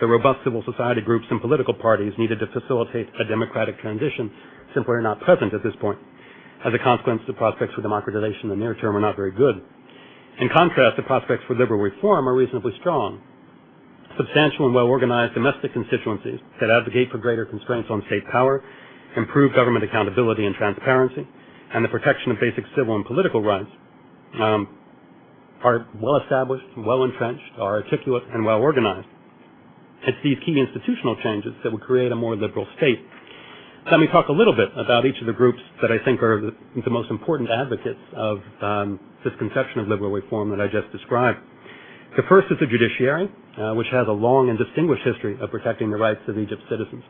The robust civil society groups and political parties needed to facilitate a democratic transition simply are not present at this point. As a consequence, the prospects for democratization in the near term are not very good. In contrast, the prospects for liberal reform are reasonably strong. Substantial and well-organized domestic constituencies that advocate for greater constraints on state power, improve government accountability and transparency, and the protection of basic civil and political rights are well-established, well-entrenched, are articulate, and well-organized. It's these key institutional changes that would create a more liberal state. Let me talk a little bit about each of the groups that I think are the most important advocates of this conception of liberal reform that I just described. The first is the judiciary, which has a long and distinguished history of protecting the rights of Egypt's citizens.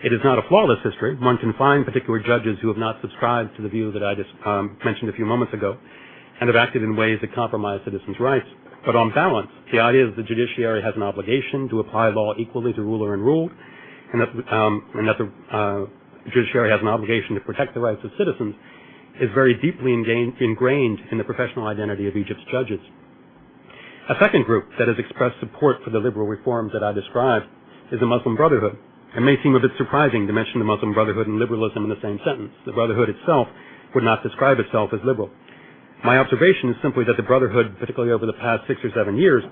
It is not a flawless history. One can find particular judges who have not subscribed to the view that I just mentioned a few moments ago and have acted in ways that compromise citizens' rights. But on balance, the idea that the judiciary has an obligation to apply law equally to ruler and ruled, and that the judiciary has an obligation to protect the rights of citizens, is very deeply ingrained in the professional identity of Egypt's judges. A second group that has expressed support for the liberal reforms that I described is the Muslim Brotherhood. It may seem a bit surprising to mention the Muslim Brotherhood and liberalism in the same sentence. The Brotherhood itself would not describe itself as liberal. My observation is simply that the Brotherhood, particularly over the past 6 or 7 years,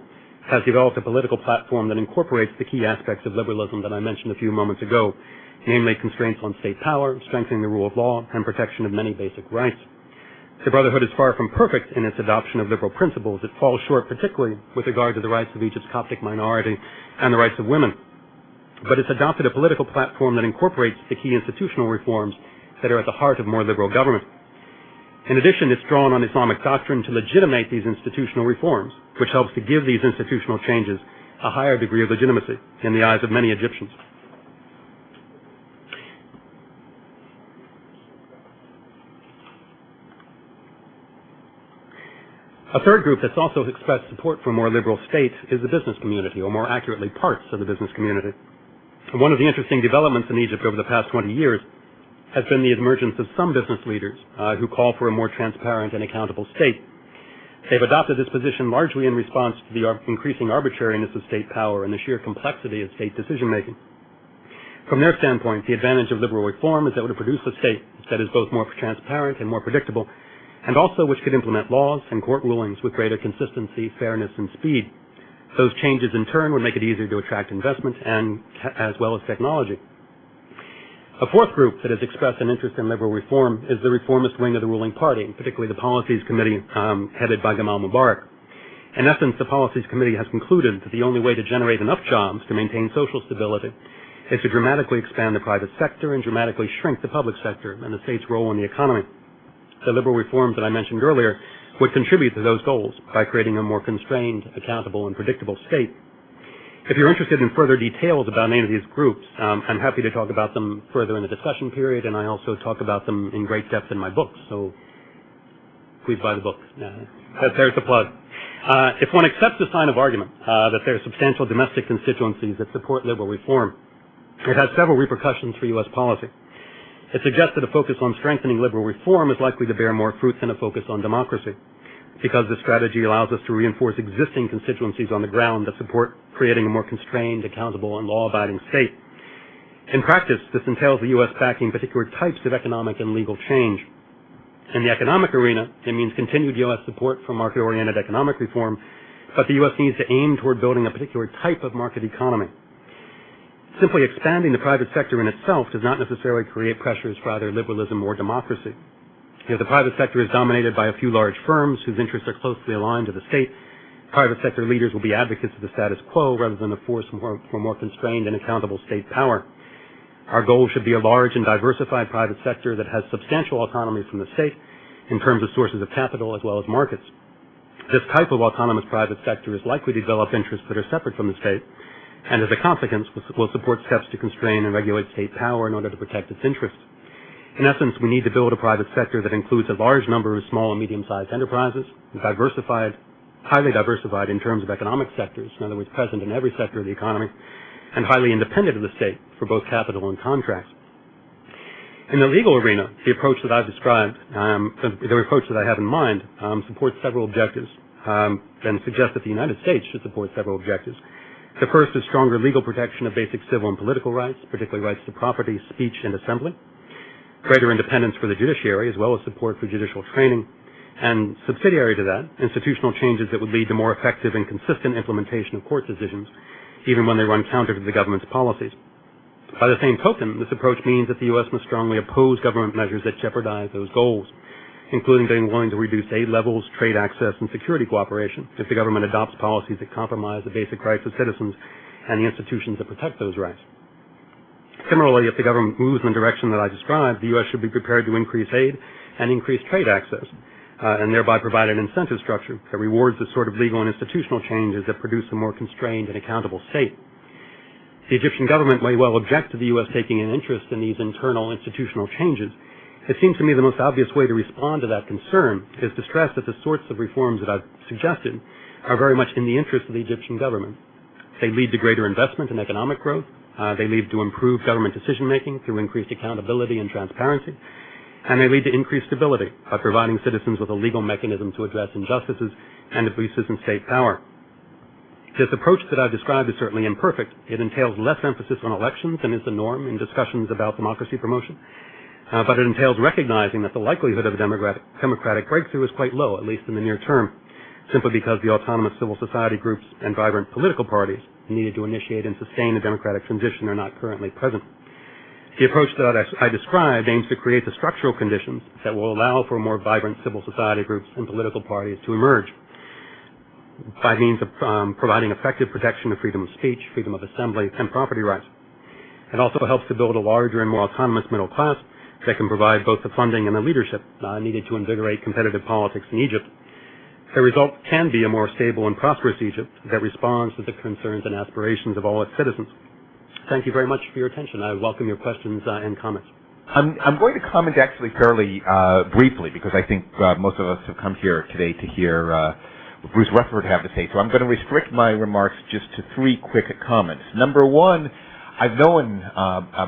has developed a political platform that incorporates the key aspects of liberalism that I mentioned a few moments ago, namely constraints on state power, strengthening the rule of law, and protection of many basic rights. The Brotherhood is far from perfect in its adoption of liberal principles. It falls short particularly with regard to the rights of Egypt's Coptic minority and the rights of women. But it's adopted a political platform that incorporates the key institutional reforms that are at the heart of more liberal government. In addition, it's drawn on Islamic doctrine to legitimate these institutional reforms, which helps to give these institutional changes a higher degree of legitimacy in the eyes of many Egyptians. A third group that's also expressed support for a more liberal state is the business community, or more accurately, parts of the business community. One of the interesting developments in Egypt over the past 20 years has been the emergence of some business leaders who call for a more transparent and accountable state. They've adopted this position largely in response to the increasing arbitrariness of state power and the sheer complexity of state decision-making. From their standpoint, the advantage of liberal reform is that it would produce a state that is both more transparent and more predictable, and also which could implement laws and court rulings with greater consistency, fairness, and speed. Those changes in turn would make it easier to attract investment and as well as technology. A fourth group that has expressed an interest in liberal reform is the reformist wing of the ruling party, particularly the Policies Committee headed by Gamal Mubarak. In essence, the Policies Committee has concluded that the only way to generate enough jobs to maintain social stability is to dramatically expand the private sector and dramatically shrink the public sector and the state's role in the economy. The liberal reforms that I mentioned earlier would contribute to those goals by creating a more constrained, accountable, and predictable state. If you're interested in further details about any of these groups, I'm happy to talk about them further in the discussion period, and I also talk about them in great depth in my book, so please buy the book. There's the plug. If one accepts the sign of argument that there are substantial domestic constituencies that support liberal reform, it has several repercussions for U.S. policy. It suggests that a focus on strengthening liberal reform is likely to bear more fruit than a focus on democracy, because this strategy allows us to reinforce existing constituencies on the ground that support creating a more constrained, accountable, and law-abiding state. In practice, this entails the U.S. backing particular types of economic and legal change. In the economic arena, it means continued U.S. support for market-oriented economic reform, but the U.S. needs to aim toward building a particular type of market economy. Simply expanding the private sector in itself does not necessarily create pressures for either liberalism or democracy. If the private sector is dominated by a few large firms whose interests are closely aligned to the state, private sector leaders will be advocates of the status quo rather than a force for more constrained and accountable state power. Our goal should be a large and diversified private sector that has substantial autonomy from the state in terms of sources of capital as well as markets. This type of autonomous private sector is likely to develop interests that are separate from the state, and as a consequence will support steps to constrain and regulate state power in order to protect its interests. In essence, we need to build a private sector that includes a large number of small and medium-sized enterprises, highly diversified in terms of economic sectors, in other words, present in every sector of the economy, and highly independent of the state for both capital and contracts. In the legal arena, the approach that I've described, the approach that I have in mind, supports several objectives and suggests that the United States should support several objectives. The first is stronger legal protection of basic civil and political rights, particularly rights to property, speech, and assembly, greater independence for the judiciary, as well as support for judicial training, and subsidiary to that, institutional changes that would lead to more effective and consistent implementation of court decisions, even when they run counter to the government's policies. By the same token, this approach means that the U.S. must strongly oppose government measures that jeopardize those goals, including being willing to reduce aid levels, trade access, and security cooperation if the government adopts policies that compromise the basic rights of citizens and the institutions that protect those rights. Similarly, if the government moves in the direction that I described, the U.S. should be prepared to increase aid and increase trade access, and thereby provide an incentive structure that rewards the sort of legal and institutional changes that produce a more constrained and accountable state. The Egyptian government may well object to the U.S. taking an interest in these internal institutional changes. It seems to me the most obvious way to respond to that concern is to stress that the sorts of reforms that I've suggested are very much in the interest of the Egyptian government. They lead to greater investment and economic growth. They lead to improved government decision-making through increased accountability and transparency. And they lead to increased stability by providing citizens with a legal mechanism to address injustices and abuses in state power. This approach that I've described is certainly imperfect. It entails less emphasis on elections than is the norm in discussions about democracy promotion. But it entails recognizing that the likelihood of a democratic breakthrough is quite low, at least in the near term, simply because the autonomous civil society groups and vibrant political parties needed to initiate and sustain a democratic transition are not currently present. The approach that I described aims to create the structural conditions that will allow for more vibrant civil society groups and political parties to emerge by means of providing effective protection of freedom of speech, freedom of assembly, and property rights. It also helps to build a larger and more autonomous middle class that can provide both the funding and the leadership needed to invigorate competitive politics in Egypt. The result can be a more stable and prosperous Egypt that responds to the concerns and aspirations of all its citizens. Thank you very much for your attention. I welcome your questions and comments. I'm going to comment actually fairly briefly because I think most of us have come here today to hear what Bruce Rutherford have to say. So I'm going to restrict my remarks just to 3 quick comments. Number one, I've known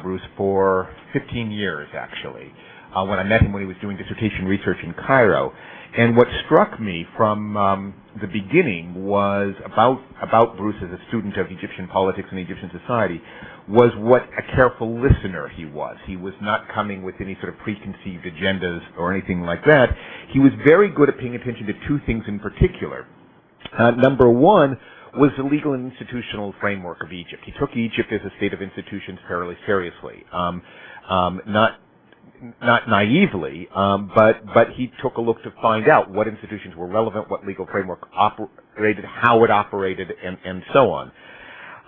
Bruce for 15 years, actually, when I met him when he was doing dissertation research in Cairo. And what struck me from the beginning was about Bruce as a student of Egyptian politics and Egyptian society was what a careful listener he was. He was not coming with any sort of preconceived agendas or anything like that. He was very good at paying attention to 2 things in particular. Number one was the legal and institutional framework of Egypt. He took Egypt as a state of institutions fairly seriously. Not naively, but he took a look to find out what institutions were relevant, what legal framework operated, how it operated, and so on.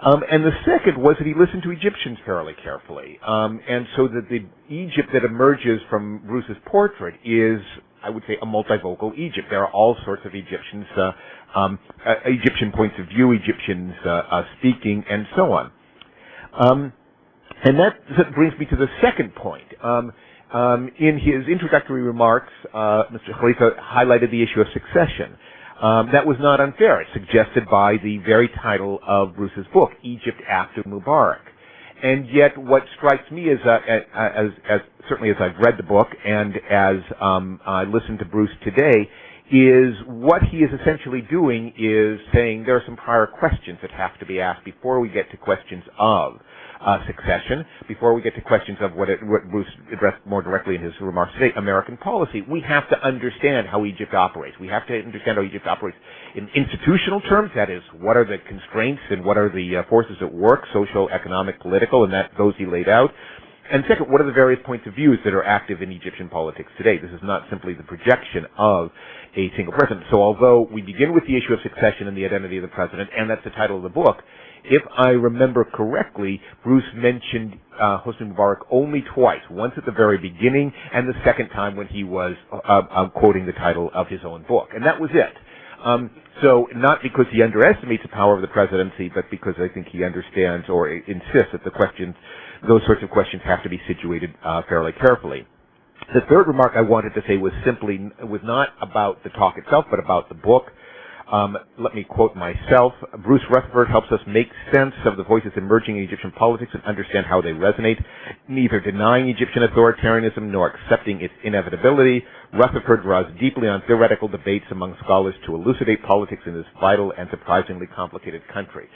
And the second was that he listened to Egyptians fairly carefully. And so that the Egypt that emerges from Bruce's portrait is, I would say, a multivocal Egypt. There are all sorts of Egyptians, Egyptian points of view, Egyptians speaking, and so on. And that brings me to the second point. In his introductory remarks, Mr. Khalifa highlighted the issue of succession. That was not unfair. It's suggested by the very title of Bruce's book, Egypt After Mubarak. And yet what strikes me as certainly as I've read the book and as I listened to Bruce today, is what he is essentially doing is saying there are some prior questions that have to be asked before we get to questions of succession, before we get to questions of what Bruce addressed more directly in his remarks today, American policy. We have to understand how Egypt operates. We have to understand how Egypt operates in institutional terms, that is, what are the constraints and what are the forces at work, social, economic, political, and those he laid out. And second, what are the various points of views that are active in Egyptian politics today? This is not simply the projection of a single president. So although we begin with the issue of succession and the identity of the president, and that's the title of the book, if I remember correctly, Bruce mentioned Hosni Mubarak only twice, once at the very beginning and the second time when he was quoting the title of his own book. And that was it. So not because he underestimates the power of the presidency, but because I think he understands or insists that those sorts of questions have to be situated fairly carefully. The third remark I wanted to say was not about the talk itself, but about the book. Let me quote myself. Bruce Rutherford helps us make sense of the voices emerging in Egyptian politics and understand how they resonate, neither denying Egyptian authoritarianism nor accepting its inevitability. Rutherford draws deeply on theoretical debates among scholars to elucidate politics in this vital and surprisingly complicated country.